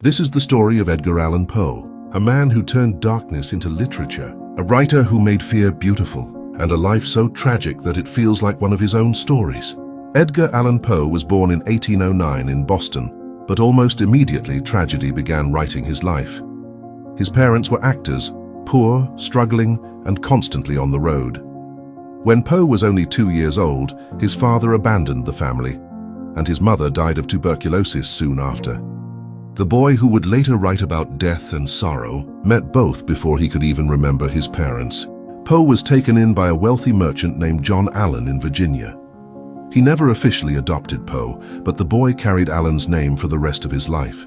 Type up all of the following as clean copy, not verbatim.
This is the story of Edgar Allan Poe, a man who turned darkness into literature, a writer who made fear beautiful, and a life so tragic that it feels like one of his own stories. Edgar Allan Poe was born in 1809 in Boston, but almost immediately tragedy began writing his life. His parents were actors, poor, struggling, and constantly on the road. When Poe was only 2 years old, his father abandoned the family, and his mother died of tuberculosis soon after. The boy who would later write about death and sorrow met both before he could even remember his parents. Poe was taken in by a wealthy merchant named John Allan in Virginia. He never officially adopted Poe, but the boy carried Allan's name for the rest of his life.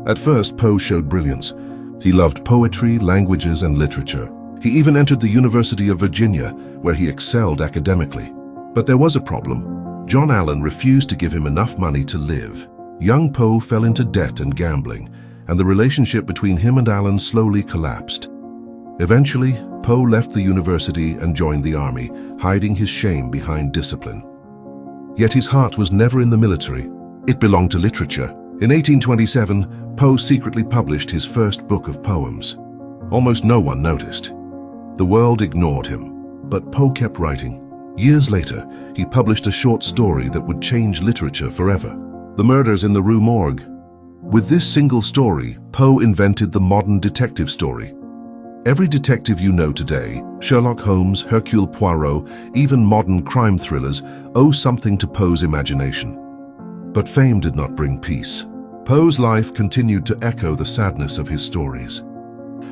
At first, Poe showed brilliance. He loved poetry, languages, and literature. He even entered the University of Virginia, where he excelled academically. But there was a problem. John Allan refused to give him enough money to live. Young Poe fell into debt and gambling, and the relationship between him and Allan slowly collapsed. Eventually, Poe left the university and joined the army, hiding his shame behind discipline. Yet his heart was never in the military. It belonged to literature. In 1827, Poe secretly published his first book of poems. Almost no one noticed. The world ignored him, but Poe kept writing. Years later, he published a short story that would change literature forever. The Murders in the Rue Morgue. With this single story, Poe invented the modern detective story. Every detective you know today, Sherlock Holmes, Hercule Poirot, even modern crime thrillers, owe something to Poe's imagination. But fame did not bring peace. Poe's life continued to echo the sadness of his stories.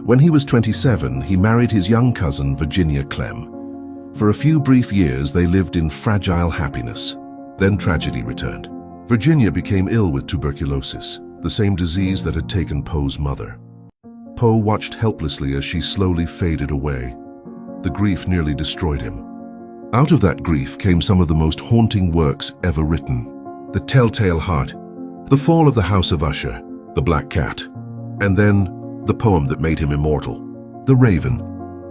When he was 27, he married his young cousin, Virginia Clem. For a few brief years, they lived in fragile happiness. Then tragedy returned. Virginia became ill with tuberculosis, the same disease that had taken Poe's mother. Poe watched helplessly as she slowly faded away. The grief nearly destroyed him. Out of that grief came some of the most haunting works ever written. The Telltale Heart, The Fall of the House of Usher, The Black Cat, and then the poem that made him immortal, The Raven.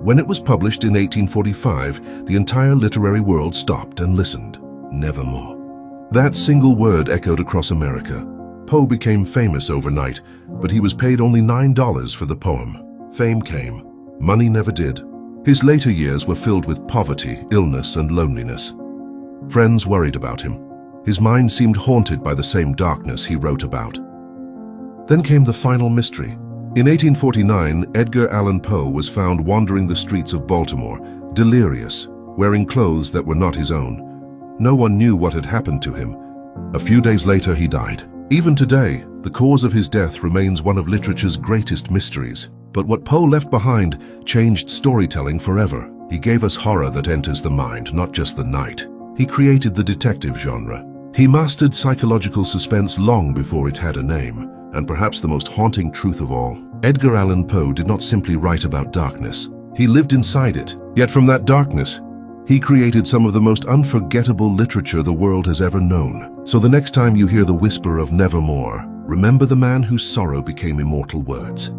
When it was published in 1845, the entire literary world stopped and listened. Nevermore. That single word echoed across America. Poe became famous overnight, but he was paid only $9 for the poem. Fame came. Money never did. His later years were filled with poverty, illness, and loneliness. Friends worried about him. His mind seemed haunted by the same darkness he wrote about. Then came the final mystery. In 1849, Edgar Allan Poe was found wandering the streets of Baltimore, delirious, wearing clothes that were not his own. No one knew what had happened to him. A few days later, he died. Even today, the cause of his death remains one of literature's greatest mysteries. But what Poe left behind changed storytelling forever. He gave us horror that enters the mind, not just the night. He created the detective genre. He mastered psychological suspense long before it had a name. And perhaps the most haunting truth of all, Edgar Allan Poe did not simply write about darkness. He lived inside it. Yet from that darkness, he created some of the most unforgettable literature the world has ever known. So the next time you hear the whisper of nevermore, remember the man whose sorrow became immortal words.